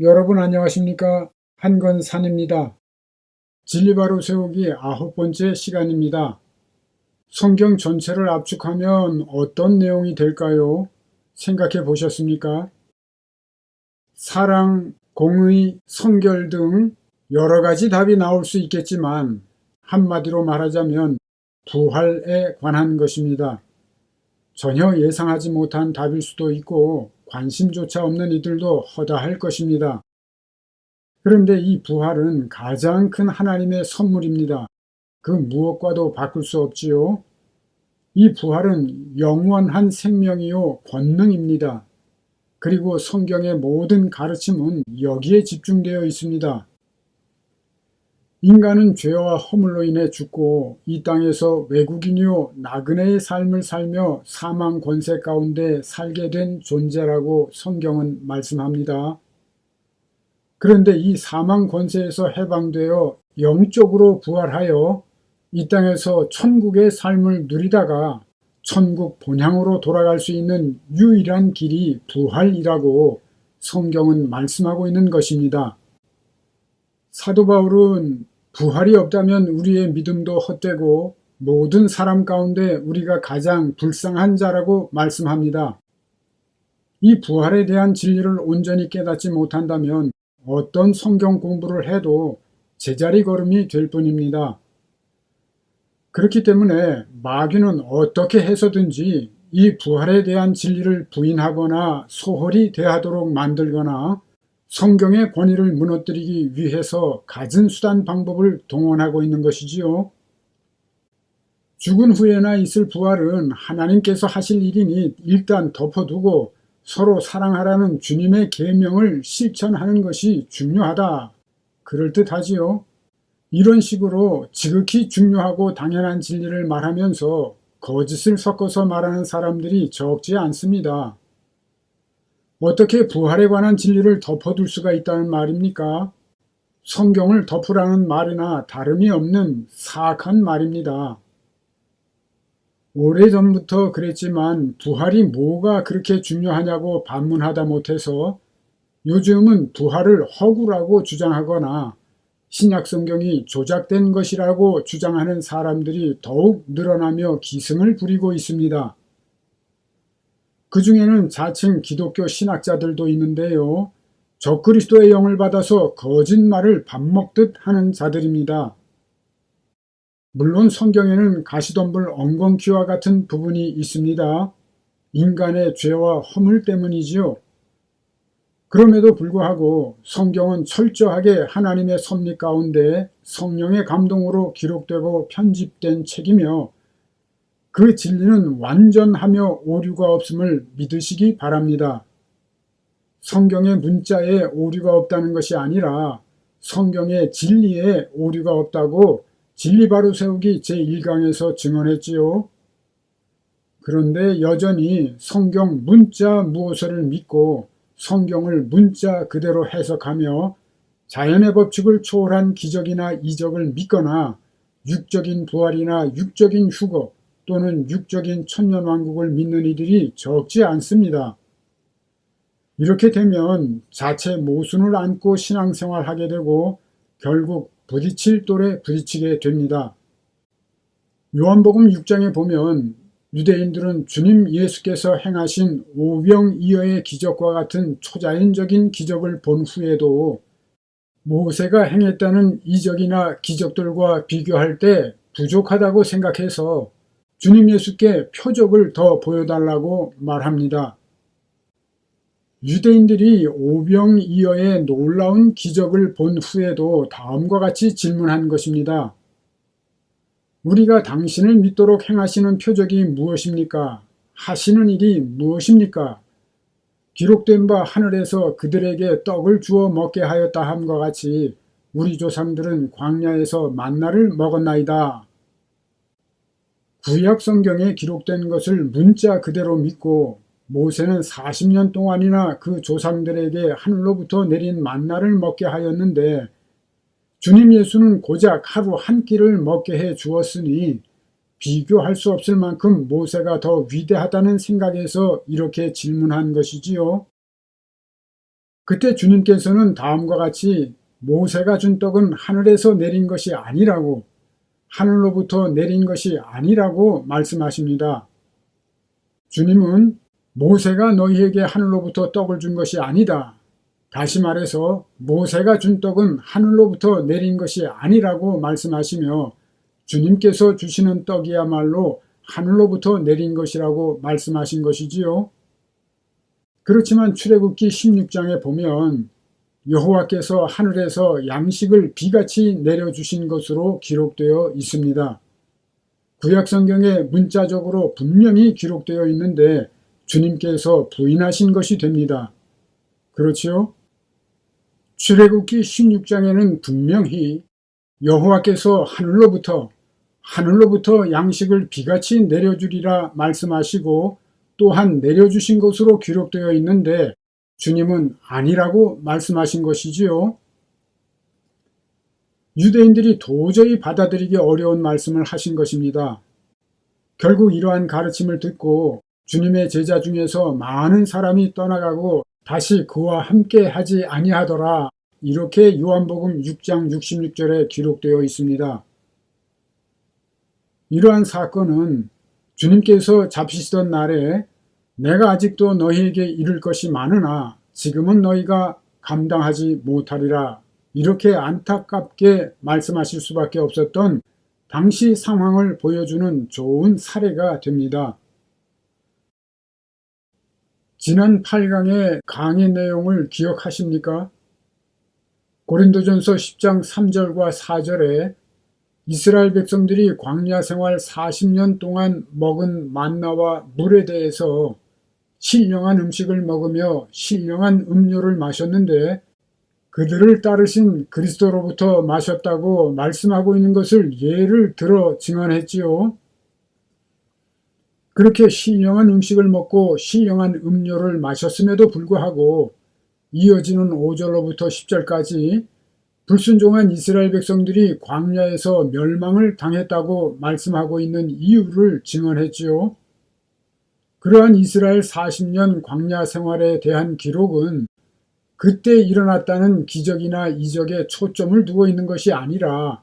여러분 안녕하십니까? 한건산입니다. 진리바로 세우기 9번째 시간입니다. 성경 전체를 압축하면 어떤 내용이 될까요? 생각해 보셨습니까? 사랑, 공의, 성결 등 여러 가지 답이 나올 수 있겠지만 한마디로 말하자면 부활에 관한 것입니다. 전혀 예상하지 못한 답일 수도 있고 관심조차 없는 이들도 허다할 것입니다. 그런데 이 부활은 가장 큰 하나님의 선물입니다. 그 무엇과도 바꿀 수 없지요. 이 부활은 영원한 생명이요 권능입니다. 그리고 성경의 모든 가르침은 여기에 집중되어 있습니다. 인간은 죄와 허물로 인해 죽고 이 땅에서 외국인이요 나그네의 삶을 살며 사망 권세 가운데 살게 된 존재라고 성경은 말씀합니다. 그런데 이 사망 권세에서 해방되어 영적으로 부활하여 이 땅에서 천국의 삶을 누리다가 천국 본향으로 돌아갈 수 있는 유일한 길이 부활이라고 성경은 말씀하고 있는 것입니다. 사도 바울은 부활이 없다면 우리의 믿음도 헛되고 모든 사람 가운데 우리가 가장 불쌍한 자라고 말씀합니다. 이 부활에 대한 진리를 온전히 깨닫지 못한다면 어떤 성경 공부를 해도 제자리 걸음이 될 뿐입니다. 그렇기 때문에 마귀는 어떻게 해서든지 이 부활에 대한 진리를 부인하거나 소홀히 대하도록 만들거나 성경의 권위를 무너뜨리기 위해서 갖은 수단 방법을 동원하고 있는 것이지요. 죽은 후에나 있을 부활은 하나님께서 하실 일이니 일단 덮어두고 서로 사랑하라는 주님의 계명을 실천하는 것이 중요하다. 그럴듯하지요. 이런 식으로 지극히 중요하고 당연한 진리를 말하면서 거짓을 섞어서 말하는 사람들이 적지 않습니다. 어떻게 부활에 관한 진리를 덮어둘 수가 있다는 말입니까? 성경을 덮으라는 말이나 다름이 없는 사악한 말입니다. 오래전부터 그랬지만 부활이 뭐가 그렇게 중요하냐고 반문하다 못해서 요즘은 부활을 허구라고 주장하거나 신약 성경이 조작된 것이라고 주장하는 사람들이 더욱 늘어나며 기승을 부리고 있습니다. 그 중에는 자칭 기독교 신학자들도 있는데요. 적그리스도의 영을 받아서 거짓말을 밥 먹듯 하는 자들입니다. 물론 성경에는 가시덤불 엉겅퀴와 같은 부분이 있습니다. 인간의 죄와 허물 때문이지요. 그럼에도 불구하고 성경은 철저하게 하나님의 섭리 가운데 성령의 감동으로 기록되고 편집된 책이며 그 진리는 완전하며 오류가 없음을 믿으시기 바랍니다. 성경의 문자에 오류가 없다는 것이 아니라 성경의 진리에 오류가 없다고 진리 바로 세우기 제1강에서 증언했지요. 그런데 여전히 성경 문자 무오서를 믿고 성경을 문자 그대로 해석하며 자연의 법칙을 초월한 기적이나 이적을 믿거나 육적인 부활이나 육적인 휴거 또는 육적인 천년왕국을 믿는 이들이 적지 않습니다. 이렇게 되면 자체 모순을 안고 신앙생활하게 되고 결국 부딪힐 돌에 부딪히게 됩니다. 요한복음 6장에 보면 유대인들은 주님 예수께서 행하신 오병이어의 기적과 같은 초자연적인 기적을 본 후에도 모세가 행했다는 이적이나 기적들과 비교할 때 부족하다고 생각해서 주님 예수께 표적을 더 보여달라고 말합니다. 유대인들이 오병이어의 놀라운 기적을 본 후에도 다음과 같이 질문한 것입니다. 우리가 당신을 믿도록 행하시는 표적이 무엇입니까? 하시는 일이 무엇입니까? 기록된 바 하늘에서 그들에게 떡을 주어 먹게 하였다 함과 같이 우리 조상들은 광야에서 만나를 먹었나이다. 구약 성경에 기록된 것을 문자 그대로 믿고 모세는 40년 동안이나 그 조상들에게 하늘로부터 내린 만나를 먹게 하였는데 주님 예수는 고작 하루 한 끼를 먹게 해 주었으니 비교할 수 없을 만큼 모세가 더 위대하다는 생각에서 이렇게 질문한 것이지요. 그때 주님께서는 다음과 같이 모세가 준 떡은 하늘에서 내린 것이 아니라고, 하늘로부터 내린 것이 아니라고 말씀하십니다. 주님은 모세가 너희에게 하늘로부터 떡을 준 것이 아니다. 다시 말해서 모세가 준 떡은 하늘로부터 내린 것이 아니라고 말씀하시며 주님께서 주시는 떡이야말로 하늘로부터 내린 것이라고 말씀하신 것이지요. 그렇지만 출애굽기 16장에 보면 여호와께서 하늘에서 양식을 비같이 내려주신 것으로 기록되어 있습니다. 구약성경에 문자적으로 분명히 기록되어 있는데 주님께서 부인하신 것이 됩니다. 그렇지요? 출애굽기 16장에는 분명히 여호와께서 하늘로부터 양식을 비같이 내려주리라 말씀하시고 또한 내려주신 것으로 기록되어 있는데 주님은 아니라고 말씀하신 것이지요. 유대인들이 도저히 받아들이기 어려운 말씀을 하신 것입니다. 결국 이러한 가르침을 듣고 주님의 제자 중에서 많은 사람이 떠나가고 다시 그와 함께 하지 아니하더라. 이렇게 요한복음 6장 66절에 기록되어 있습니다. 이러한 사건은 주님께서 잡히시던 날에 내가 아직도 너희에게 이를 것이 많으나 지금은 너희가 감당하지 못하리라. 이렇게 안타깝게 말씀하실 수밖에 없었던 당시 상황을 보여주는 좋은 사례가 됩니다. 지난 8강의 강의 내용을 기억하십니까? 고린도전서 10장 3절과 4절에 이스라엘 백성들이 광야 생활 40년 동안 먹은 만나와 물에 대해서 신령한 음식을 먹으며 신령한 음료를 마셨는데 그들을 따르신 그리스도로부터 마셨다고 말씀하고 있는 것을 예를 들어 증언했지요. 그렇게 신령한 음식을 먹고 신령한 음료를 마셨음에도 불구하고 이어지는 5절로부터 10절까지 불순종한 이스라엘 백성들이 광야에서 멸망을 당했다고 말씀하고 있는 이유를 증언했지요. 그러한 이스라엘 40년 광야 생활에 대한 기록은 그때 일어났다는 기적이나 이적에 초점을 두고 있는 것이 아니라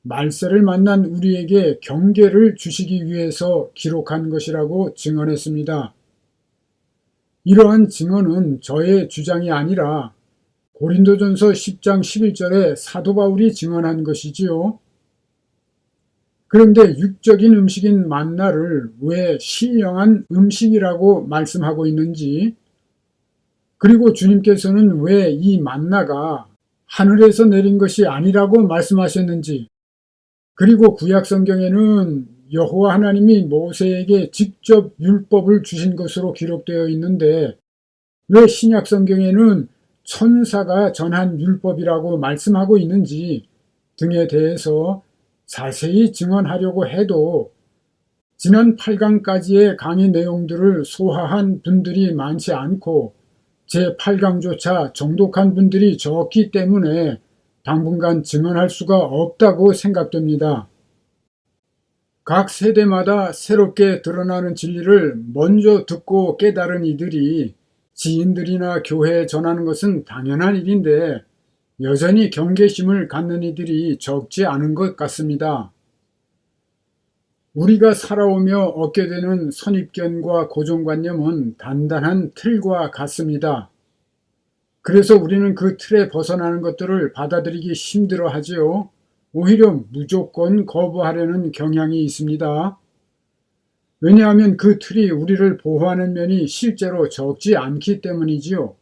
말세를 만난 우리에게 경계를 주시기 위해서 기록한 것이라고 증언했습니다. 이러한 증언은 저의 주장이 아니라 고린도전서 10장 11절에 사도 바울이 증언한 것이지요. 그런데 육적인 음식인 만나를 왜 신령한 음식이라고 말씀하고 있는지, 그리고 주님께서는 왜 이 만나가 하늘에서 내린 것이 아니라고 말씀하셨는지, 그리고 구약 성경에는 여호와 하나님이 모세에게 직접 율법을 주신 것으로 기록되어 있는데 왜 신약 성경에는 천사가 전한 율법이라고 말씀하고 있는지 등에 대해서 자세히 증언하려고 해도 지난 8강까지의 강의 내용들을 소화한 분들이 많지 않고 제8강조차 정독한 분들이 적기 때문에 당분간 증언할 수가 없다고 생각됩니다. 각 세대마다 새롭게 드러나는 진리를 먼저 듣고 깨달은 이들이 지인들이나 교회에 전하는 것은 당연한 일인데 여전히 경계심을 갖는 이들이 적지 않은 것 같습니다. 우리가 살아오며 얻게 되는 선입견과 고정관념은 단단한 틀과 같습니다. 그래서 우리는 그 틀에 벗어나는 것들을 받아들이기 힘들어하지요. 오히려 무조건 거부하려는 경향이 있습니다. 왜냐하면 그 틀이 우리를 보호하는 면이 실제로 적지 않기 때문이지요.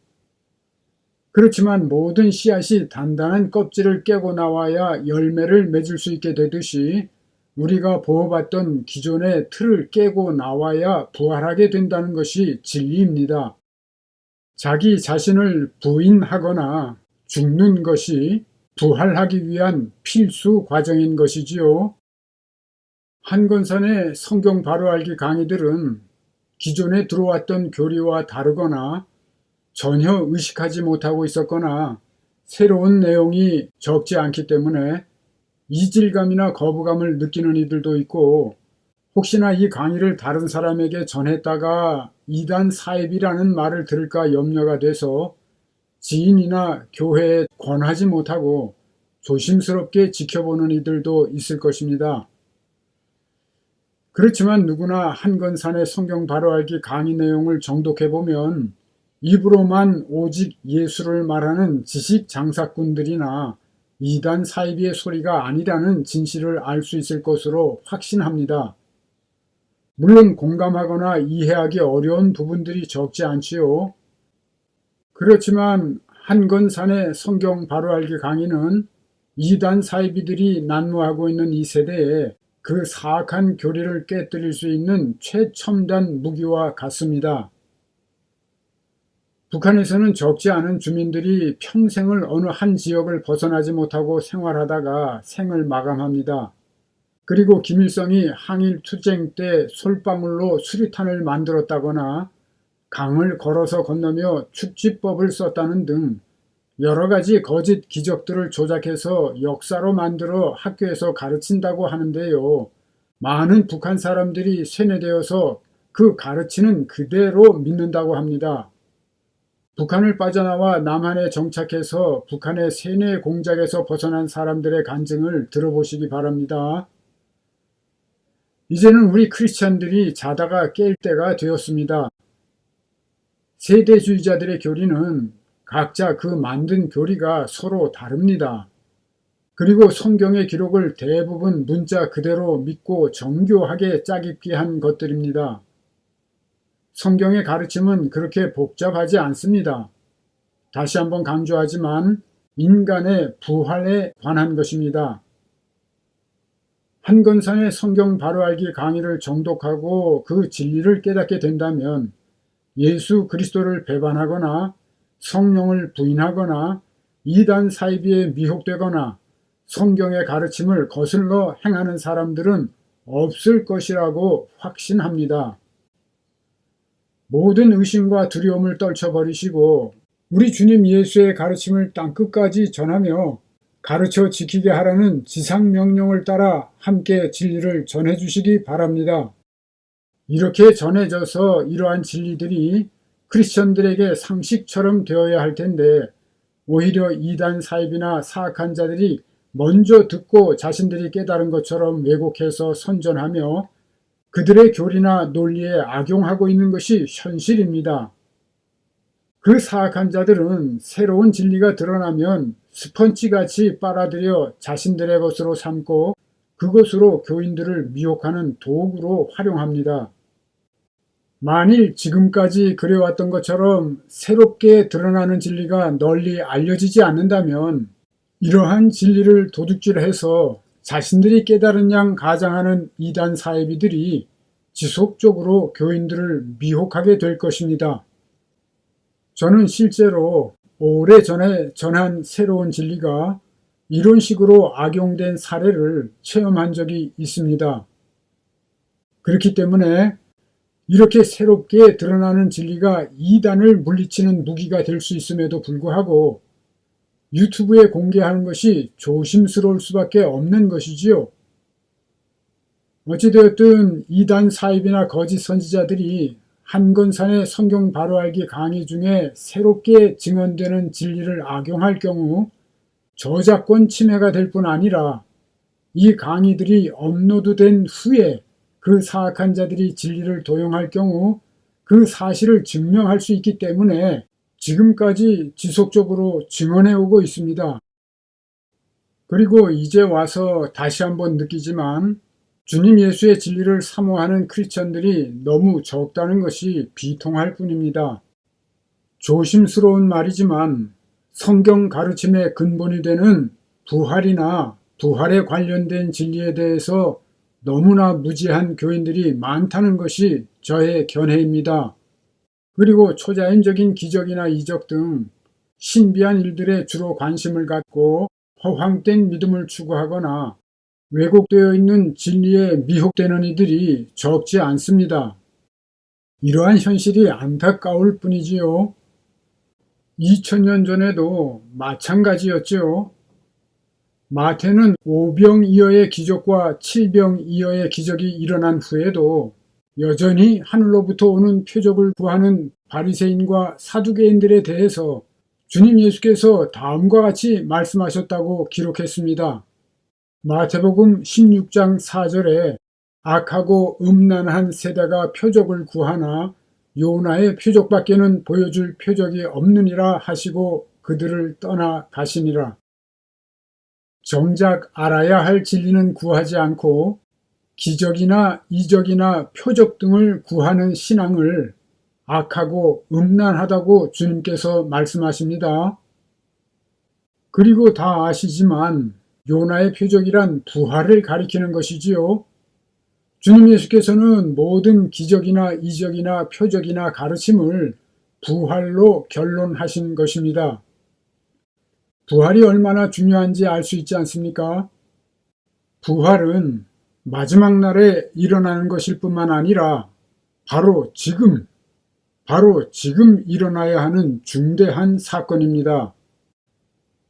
그렇지만 모든 씨앗이 단단한 껍질을 깨고 나와야 열매를 맺을 수 있게 되듯이 우리가 보호받던 기존의 틀을 깨고 나와야 부활하게 된다는 것이 진리입니다. 자기 자신을 부인하거나 죽는 것이 부활하기 위한 필수 과정인 것이지요. 한건산의 성경 바로알기 강의들은 기존에 들어왔던 교리와 다르거나 전혀 의식하지 못하고 있었거나 새로운 내용이 적지 않기 때문에 이질감이나 거부감을 느끼는 이들도 있고 혹시나 이 강의를 다른 사람에게 전했다가 이단 사입이라는 말을 들을까 염려가 돼서 지인이나 교회에 권하지 못하고 조심스럽게 지켜보는 이들도 있을 것입니다. 그렇지만 누구나 한건산의 성경 바로알기 강의 내용을 정독해보면 입으로만 오직 예수를 말하는 지식 장사꾼들이나 이단 사이비의 소리가 아니라는 진실을 알 수 있을 것으로 확신합니다. 물론 공감하거나 이해하기 어려운 부분들이 적지 않지요. 그렇지만 한건산의 성경 바로알기 강의는 이단 사이비들이 난무하고 있는 이 세대에 그 사악한 교리를 깨뜨릴 수 있는 최첨단 무기와 같습니다. 북한에서는 적지 않은 주민들이 평생을 어느 한 지역을 벗어나지 못하고 생활하다가 생을 마감합니다. 그리고 김일성이 항일 투쟁 때 솔방울로 수류탄을 만들었다거나 강을 걸어서 건너며 축지법을 썼다는 등 여러 가지 거짓 기적들을 조작해서 역사로 만들어 학교에서 가르친다고 하는데요. 많은 북한 사람들이 세뇌되어서 그 가르치는 그대로 믿는다고 합니다. 북한을 빠져나와 남한에 정착해서 북한의 세뇌 공작에서 벗어난 사람들의 간증을 들어보시기 바랍니다. 이제는 우리 크리스찬들이 자다가 깰 때가 되었습니다. 세대주의자들의 교리는 각자 그 만든 교리가 서로 다릅니다. 그리고 성경의 기록을 대부분 문자 그대로 믿고 정교하게 짜깁기 한 것들입니다. 성경의 가르침은 그렇게 복잡하지 않습니다. 다시 한번 강조하지만 인간의 부활에 관한 것입니다. 한건산의 성경 바로알기 강의를 정독하고 그 진리를 깨닫게 된다면 예수 그리스도를 배반하거나 성령을 부인하거나 이단 사이비에 미혹되거나 성경의 가르침을 거슬러 행하는 사람들은 없을 것이라고 확신합니다. 모든 의심과 두려움을 떨쳐버리시고 우리 주님 예수의 가르침을 땅끝까지 전하며 가르쳐 지키게 하라는 지상명령을 따라 함께 진리를 전해주시기 바랍니다. 이렇게 전해져서 이러한 진리들이 크리스천들에게 상식처럼 되어야 할 텐데 오히려 이단 사입이나 사악한 자들이 먼저 듣고 자신들이 깨달은 것처럼 왜곡해서 선전하며 그들의 교리나 논리에 악용하고 있는 것이 현실입니다. 그 사악한 자들은 새로운 진리가 드러나면 스펀지같이 빨아들여 자신들의 것으로 삼고 그것으로 교인들을 미혹하는 도구로 활용합니다. 만일 지금까지 그래왔던 것처럼 새롭게 드러나는 진리가 널리 알려지지 않는다면 이러한 진리를 도둑질해서 자신들이 깨달은 양 가장하는 이단 사이비들이 지속적으로 교인들을 미혹하게 될 것입니다. 저는 실제로 오래전에 전한 새로운 진리가 이런 식으로 악용된 사례를 체험한 적이 있습니다. 그렇기 때문에 이렇게 새롭게 드러나는 진리가 이단을 물리치는 무기가 될 수 있음에도 불구하고 유튜브에 공개하는 것이 조심스러울 수밖에 없는 것이지요. 어찌되었든 이단 사입이나 거짓 선지자들이 한건산의 성경 바로알기 강의 중에 새롭게 증언되는 진리를 악용할 경우 저작권 침해가 될 뿐 아니라 이 강의들이 업로드된 후에 그 사악한 자들이 진리를 도용할 경우 그 사실을 증명할 수 있기 때문에 지금까지 지속적으로 증언해오고 있습니다. 그리고 이제 와서 다시 한번 느끼지만 주님 예수의 진리를 사모하는 크리스천들이 너무 적다는 것이 비통할 뿐입니다. 조심스러운 말이지만 성경 가르침의 근본이 되는 부활이나 부활에 관련된 진리에 대해서 너무나 무지한 교인들이 많다는 것이 저의 견해입니다. 그리고 초자연적인 기적이나 이적 등 신비한 일들에 주로 관심을 갖고 허황된 믿음을 추구하거나 왜곡되어 있는 진리에 미혹되는 이들이 적지 않습니다. 이러한 현실이 안타까울 뿐이지요. 2000년 전에도 마찬가지였지요. 마태는 5병이어의 기적과 7병이어의 기적이 일어난 후에도 여전히 하늘로부터 오는 표적을 구하는 바리새인과 사두개인들에 대해서 주님 예수께서 다음과 같이 말씀하셨다고 기록했습니다. 마태복음 16장 4절에 악하고 음란한 세대가 표적을 구하나 요나의 표적밖에는 보여줄 표적이 없느니라 하시고 그들을 떠나 가시니라. 정작 알아야 할 진리는 구하지 않고 기적이나 이적이나 표적 등을 구하는 신앙을 악하고 음란하다고 주님께서 말씀하십니다. 그리고 다 아시지만 요나의 표적이란 부활을 가리키는 것이지요. 주님 예수께서는 모든 기적이나 이적이나 표적이나 가르침을 부활로 결론하신 것입니다. 부활이 얼마나 중요한지 알 수 있지 않습니까? 부활은 마지막 날에 일어나는 것일 뿐만 아니라 바로 지금 일어나야 하는 중대한 사건입니다.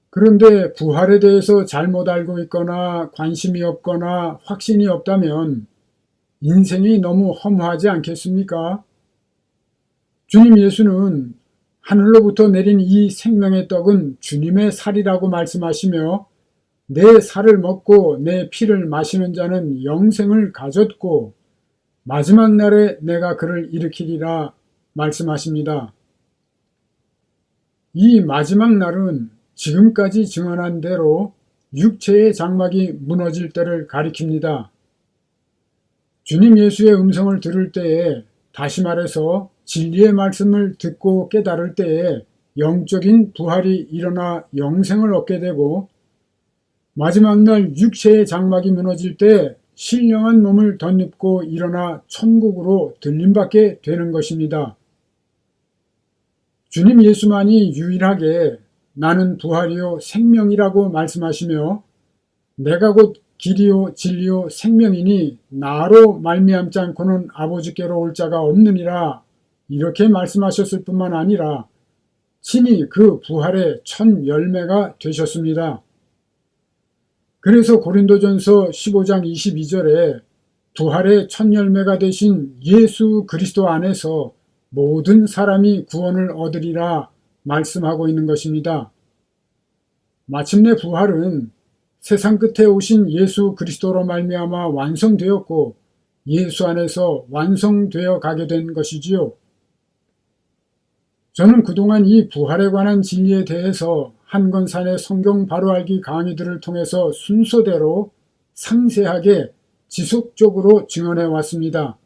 그런데 부활에 대해서 잘못 알고 있거나 관심이 없거나 확신이 없다면 인생이 너무 허무하지 않겠습니까? 주님 예수는 하늘로부터 내린 이 생명의 떡은 주님의 살이라고 말씀하시며 내 살을 먹고 내 피를 마시는 자는 영생을 가졌고 마지막 날에 내가 그를 일으키리라 말씀하십니다. 이 마지막 날은 지금까지 증언한 대로 육체의 장막이 무너질 때를 가리킵니다. 주님 예수의 음성을 들을 때에, 다시 말해서 진리의 말씀을 듣고 깨달을 때에 영적인 부활이 일어나 영생을 얻게 되고 마지막 날 육체의 장막이 무너질 때 신령한 몸을 덧입고 일어나 천국으로 들림받게 되는 것입니다. 주님 예수만이 유일하게 나는 부활이요 생명이라고 말씀하시며 내가 곧 길이요 진리요 생명이니 나로 말미암지 않고는 아버지께로 올 자가 없느니라 이렇게 말씀하셨을 뿐만 아니라 친히 그 부활의 첫 열매가 되셨습니다. 그래서 고린도전서 15장 22절에 부활의 첫 열매가 되신 예수 그리스도 안에서 모든 사람이 구원을 얻으리라 말씀하고 있는 것입니다. 마침내 부활은 세상 끝에 오신 예수 그리스도로 말미암아 완성되었고 예수 안에서 완성되어 가게 된 것이지요. 저는 그동안 이 부활에 관한 진리에 대해서 한건산의 성경 바로알기 강의들을 통해서 순서대로 상세하게 지속적으로 증언해 왔습니다.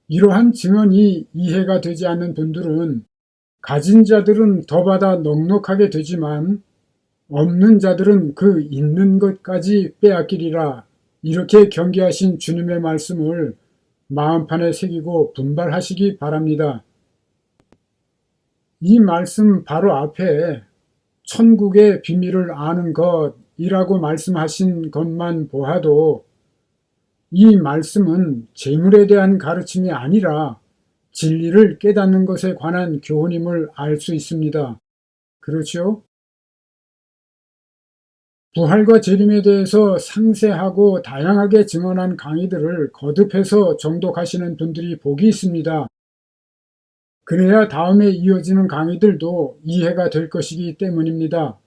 이러한 증언이 이해가 되지 않는 분들은 가진 자들은 더 받아 넉넉하게 되지만 없는 자들은 그 있는 것까지 빼앗기리라 이렇게 경계하신 주님의 말씀을 마음판에 새기고 분발하시기 바랍니다. 이 말씀 바로 앞에 천국의 비밀을 아는 것이라고 말씀하신 것만 보아도 이 말씀은 재물에 대한 가르침이 아니라 진리를 깨닫는 것에 관한 교훈임을 알 수 있습니다. 그렇죠? 부활과 재림에 대해서 상세하고 다양하게 증언한 강의들을 거듭해서 정독하시는 분들이 복이 있습니다. 그래야 다음에 이어지는 강의들도 이해가 될 것이기 때문입니다.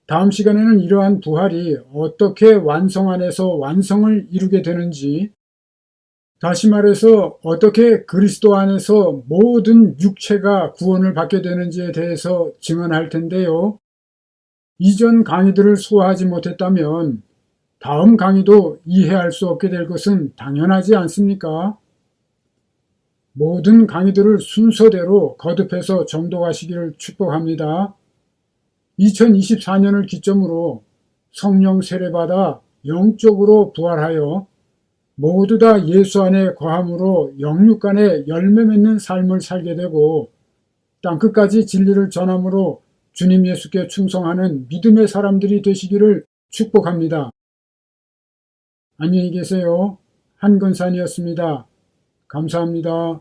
다음 시간에는 이러한 부활이 어떻게 완성 안에서 완성을 이루게 되는지, 다시 말해서 어떻게 그리스도 안에서 모든 육체가 구원을 받게 되는지에 대해서 증언할 텐데요. 이전 강의들을 소화하지 못했다면 다음 강의도 이해할 수 없게 될 것은 당연하지 않습니까? 모든 강의들을 순서대로 거듭해서 정독하시기를 축복합니다. 2024년을 기점으로 성령 세례받아 영적으로 부활하여 모두 다 예수 안에 거함으로 영육 간에 열매 맺는 삶을 살게 되고 땅끝까지 진리를 전함으로 주님 예수께 충성하는 믿음의 사람들이 되시기를 축복합니다. 안녕히 계세요. 한건산이었습니다. 감사합니다.